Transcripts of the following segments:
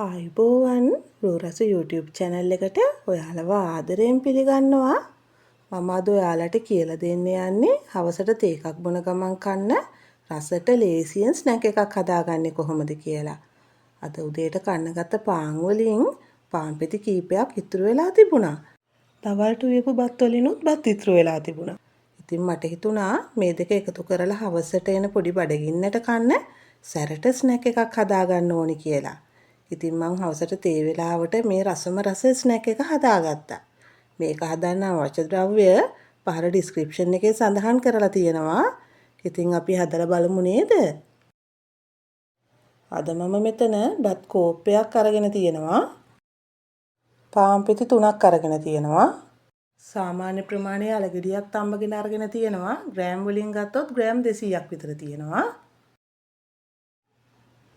ආයුබෝවන් රෝරස YouTube channel එකට ඔයාලව ආදරයෙන් පිළිගන්නවා. මම අද ඔයාලට කියලා දෙන්න යන්නේ හවසට තේ එකක් බොන ගමන් කන්න රසට ලේසියෙන් ස්නැක් එකක් හදාගන්නේ කොහොමද කියලා. අද උදේට කන්න ගත්ත පාන් වලින් පාන් පෙති කීපයක් ඉතුරු වෙලා තිබුණා. දවල්ට උයපු බත් වලිනුත් බත් ඉතුරු වෙලා තිබුණා. ඉතින් මට හිතුණා මේ දෙක එකතු කරලා හවසට එන පොඩි බඩගින්නට කන්න සැරට ස්නැක් එකක් හදාගන්න ඕනි කියලා. ඉතින් මං හවසට තේ වෙලාවට මේ රසම රස ස්නැක් එක හදාගත්තා. මේක හදන්න අවශ්‍ය ද්‍රව්‍ය පහළ ඩිස්ක්‍රිප්ෂන් එකේ සඳහන් කරලා තියෙනවා. ඉතින් අපි හදලා බලමු නේද? අද මම මෙතන බත් කෝප්පයක් අරගෙන තියෙනවා. පාන් පෙති 3ක් අරගෙන තියෙනවා. සාමාන්‍ය ප්‍රමාණයේ අලගෙඩියක් තම්බගෙන අරගෙන තියෙනවා. ග්‍රෑම් වලින් ගත්තොත් ග්‍රෑම් 200ක් විතර තියෙනවා.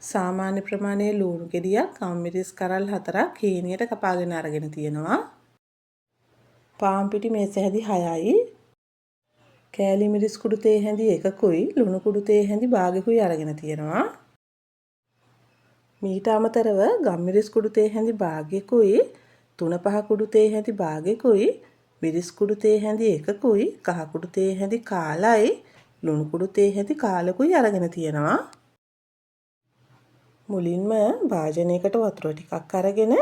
සාමාන්‍ය ප්‍රමාණයේ ලුණු ගෙඩියක් අම්මිරිස් කරල් 4ක් හීනියට කපාගෙන අරගෙන තියෙනවා. පාන් පිටි මේස හැදි 6යි. කෑලි මිරිස් කුඩු තේ හැඳි 1කුයි ලුණු කුඩු තේ හැඳි භාගයකුයි අරගෙන තියෙනවා. මීට අමතරව ගම්මිරිස් කුඩු තේ හැඳි භාගයකුයි 3-5 කුඩු තේ හැඳි භාගයකුයි මිරිස් කුඩු තේ හැඳි 1කුයි කහ කුඩු තේ හැඳි කාලයි ලුණු කුඩු තේ හැඳි කාලකුයි අරගෙන තියෙනවා. මුලින්ම භාජනයකට වතුර ටිකක් අරගෙන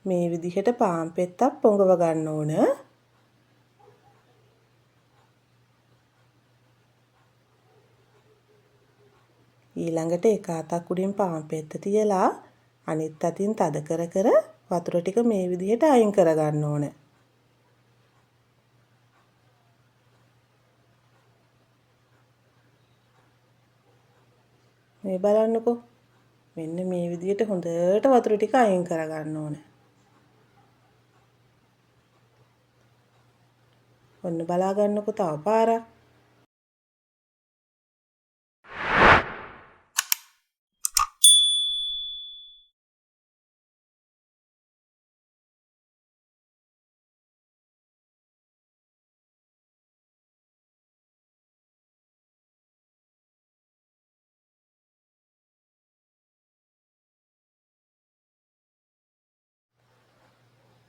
මේ විදිහට පාන් පෙත්තක් පොඟව ගන්න ඕන. ඊළඟට එක අතක් උඩින් පාන් පෙත්ත තියලා අනිත් අතින් තද කර කර වතුර ටික මේ විදිහට අයින් කර ගන්න ඕන. මේ බලන්නකෝ. මෙන්න මේ විදිහට හොඳට වතුර ටික අයින් කර ගන්න ඕන. ඔන්න බලා ගන්නකෝ තව පාරක්.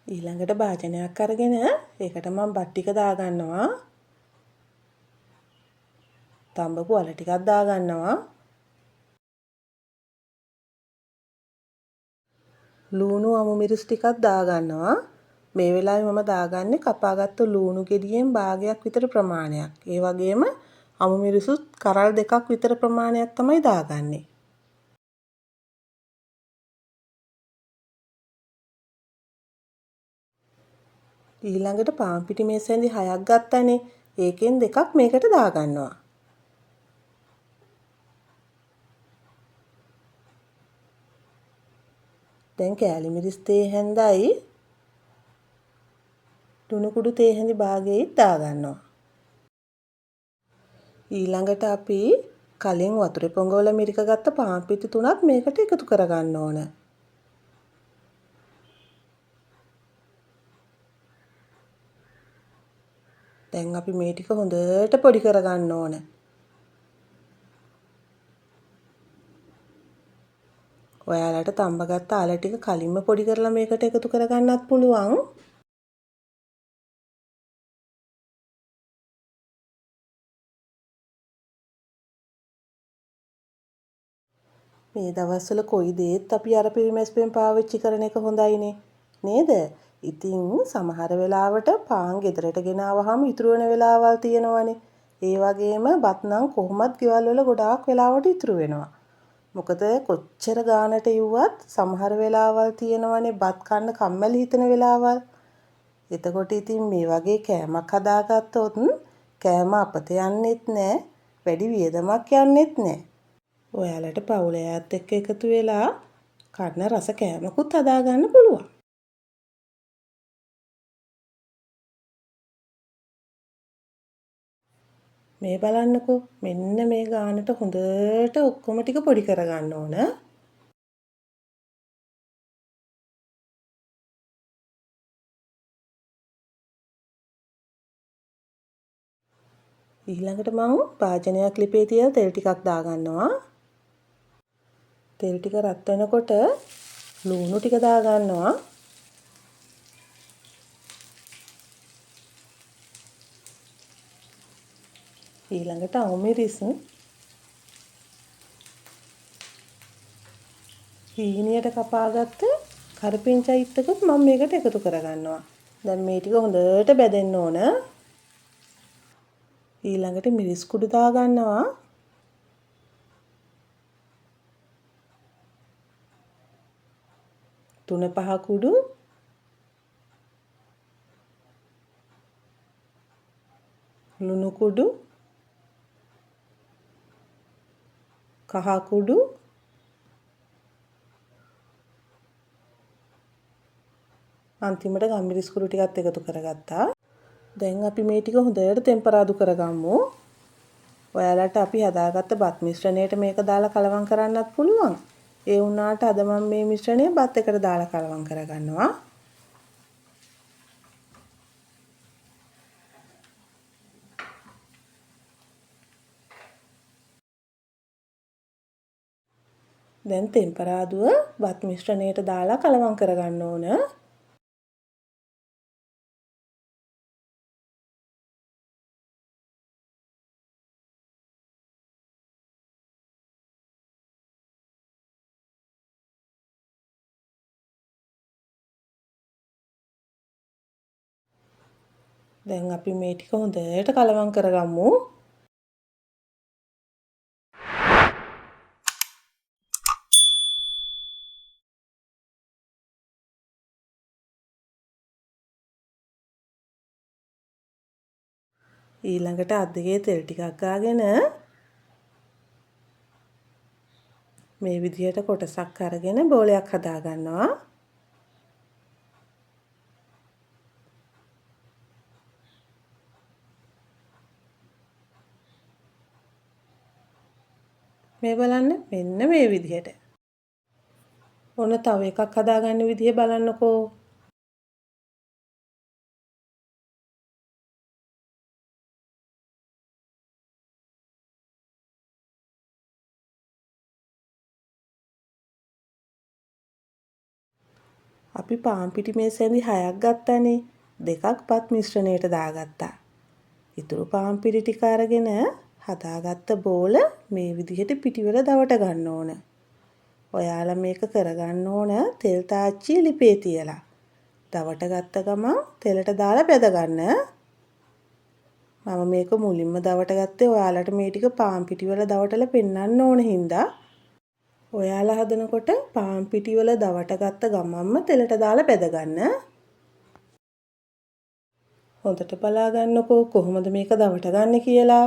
ඊළඟට භාජනයක් අරගෙන ඒකට මම බත් ටික දාගන්නවා. තඹපු අල ටිකක් දාගන්නවා. ලුණු අමු මිරිස් ටිකක් දාගන්නවා. මේ වෙලාවේ මම දාගන්නේ කපාගත්තු ලුණු ගෙඩියෙන් භාගයක් විතර ප්‍රමාණයක්. ඒ වගේම අමු මිරිසුත් කරල් 2ක් විතර ප්‍රමාණයක් තමයි දාගන්නේ. ඊළඟට පාන් පිටි මේස හැඳි 6ක් ගත්තනේ. ඒකෙන් 2ක් මේකට දාගන්නවා. දැන් කෑලි මිරිස් තේ හැඳයි ලුණු කුඩු තේ හැඳි භාගයයි දාගන්නවා. ඊළඟට අපි කලින් වතුරේ පොඟවල මිරික ගත්ත පාන් පිටි 3ක් මේකට එකතු කරගන්න ඕන. දැන් අපි මේ ටික හොඳට පොඩි කරගන්න ඕන. ඔයාලට තඹගත්ත අල ටික කලින්ම පොඩි කරලා මේකට එකතු කරගන්නත් පුළුවන්. මේ දවස්වල කොයි දේත් අපි අර පිරිමැස්පෙන් පාවිච්චි කරන එක හොඳයිනේ නේද? ඉතින් සමහර වෙලාවට පාන් ගෙදරට ගෙනාවහම ඉතුරු වෙන වෙලාවල් තියෙනවනේ. ඒ වගේම බත් නම් කොහොමත් ගෙවල් වල ගොඩාක් වෙලාවට ඉතුරු වෙනවා. මොකද කොච්චර ගානට ඉව්වත් සමහර වෙලාවල් තියෙනවනේ බත් කන්න කම්මැලි හිතෙන වෙලාවල්. එතකොට ඉතින් මේ වගේ කෑමක් හදාගත්තොත් කෑම අපත යන්නෙත් නෑ, වැඩි වියදමක් යන්නෙත් නෑ. ඔයාලට පවුල අයත් එක්ක එකතු වෙලා කන්න රස කෑමකුත් හදාගන්න පුළුවන්. මේ බලන්නකෝ මෙන්න මේ ගානට හොඳට ඔක්කොම ටික පොඩි කරගන්න ඕන. ඊළඟට මම භාජනයක් ලිපේ තියලා තෙල් ටිකක් දාගන්නවා. තෙල් ටික රත් වෙනකොට ලුණු ටික දාගන්නවා. ඊළඟට අවුමිරිස් හීනියට කපාගත්ත කරපිංචයිත්තකුත් මම මේකට එකතු කරගන්නවා. දැන් මේ ටික හොඳට බැදෙන්න ඕන. ඊළඟට මිරිස් කුඩු දාගන්නවා. තුන පහ කුඩු ලුණු කුඩු කහ කුඩු අන්තිමට ගම්මිරිස් කුඩු ටිකත් එකතු කරගත්තා. දැන් අපි මේ ටික හොඳට ටෙම්පරාදු කරගමු. ඔයාලට අපි හදාගත්ත බත් මිශ්‍රණයට මේක දාලා කලවම් කරන්නත් පුළුවන්. ඒ වුණාට අද මම මේ මිශ්‍රණය බත් එකට දාලා කලවම් කරගන්නවා. දැන් ටෙම්පරාදුව බත් මිශ්‍රණයට දාලා කලවම් කරගන්න ඕන. දැන් අපි මේ ටික හොඳට කලවම් කරගමු. ඊළඟට අත් දෙකේ තෙල් ටිකක් ගාගෙන මේ විදිහට කොටසක් අරගෙන බෝලයක් හදා ගන්නවා. මේ බලන්න මෙන්න මේ විදිහට. ඔන්න තව එකක් හදාගන්න විදිහ බලන්නකෝ. අපි පාන් පිටි මේසෙන්දි 6ක් ගත්තානේ. දෙකක් පත් මිශ්‍රණයට දාගත්තා. ඉතුරු පාන් පිටි ටික අරගෙන හදාගත්ත බෝල මේ විදිහට පිටිවල දවට ගන්න ඕන. ඔයාලා මේක කරගන්න ඕන තෙල් තාච්චිය ලිපේ තියලා. දවට ගත්ත ගමන් තෙලට දාලා බෙද ගන්න. මම මේක මුලින්ම දවට ගත්තේ ඔයාලට මේ ටික පාන් පිටිවල දවටලා පෙන්වන්න ඕන හින්දා. ඔයාලා හදනකොට පාන් පිටිවල දවට ගත්ත ගමන්ම තෙලට දාලා බෙද ගන්න. හොඳට බලා ගන්නකෝ කොහොමද මේක දවට ගන්න කියලා.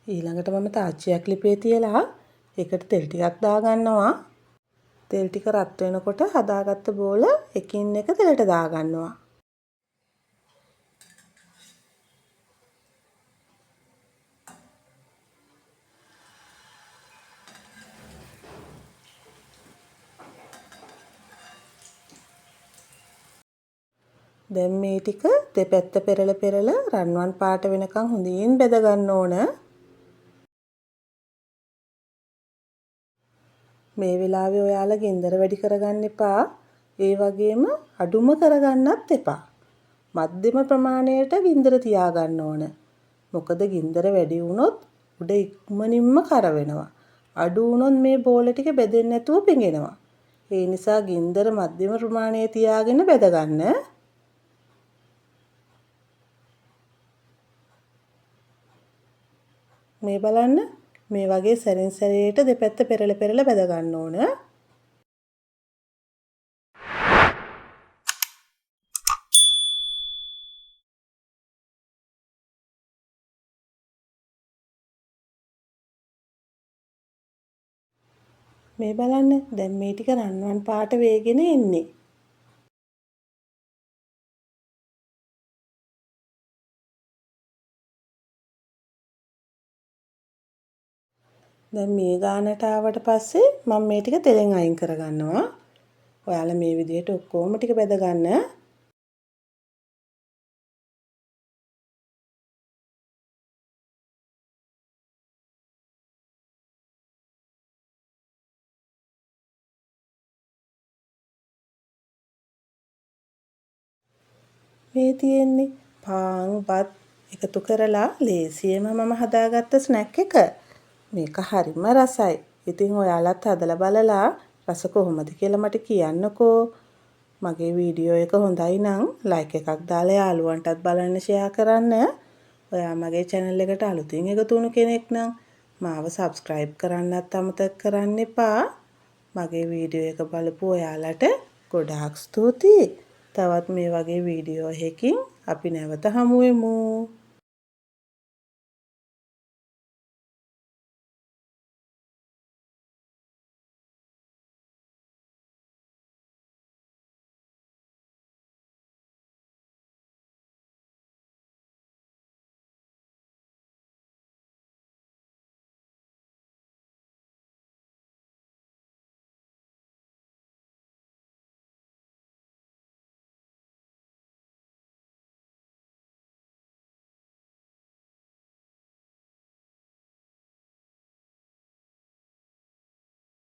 ඊළඟට මම තාච්චියක් ලිපේ තියලා ඒකට තෙල් ටිකක් දාගන්නවා. තෙල් ටික රත් වෙනකොට හදාගත්ත බෝල එකින් එක තෙලට දාගන්නවා. දැන් මේ ටික දෙපැත්ත පෙරල රන්වන් පාට වෙනකන් හොඳින් බෙද ගන්න ඕන. මේ වෙලාවේ ඔයාලා ගින්දර වැඩි කරගන්න එපා. ඒ වගේම අඩුම කරගන්නත් එපා. මධ්‍යම ප්‍රමාණයට ගින්දර තියාගන්න ඕන. මොකද ගින්දර වැඩි වුණොත් උඩ ඉක්මනින්ම කර වෙනවා. අඩු වුණොත් මේ බෝල ටික බෙදෙන්නේ නැතුව පිඟෙනවා. ඒ නිසා ගින්දර මධ්‍යම ප්‍රමාණයේ තියාගෙන බෙද ගන්න. මේ බලන්න මේ වගේ සැරින් සැරේට දෙපැත්ත පෙරල බෙද ගන්න ඕන. මේ බලන්න දැන් මේ ටික රන්වන් පාට වේගෙන එන්නේ. දැන් මේ ගානට ආවට පස්සේ මම මේ ටික තෙලෙන් අයින් කරගන්නවා. ඔයාලා මේ විදිහට ඔක්කොම ටික බෙද ගන්න. මේ තියෙන්නේ පාන් බත් එකතු කරලා ලේසියෙන්ම මම හදාගත්ත ස්නැක් එක. මේක හරිම රසයි. ඉතින් ඔයාලත් හදලා බලලා රස කොහොමද කියලා මට කියන්නකෝ. මගේ වීඩියෝ එක හොඳයි නම් ලයික් එකක් දාලා යාළුවන්ටත් බලන්න ෂෙයා කරන්න. ඔයා මගේ channel එකට අලුතින් එකතු වුණු කෙනෙක් නම් මාව subscribe කරන්නත් අමතක කරන්න එපා. මගේ වීඩියෝ එක බලපු ඔයාලට ගොඩාක් ස්තුතියි. තවත් මේ වගේ වීඩියෝ එකකින් අපි නැවත හමු වෙමු.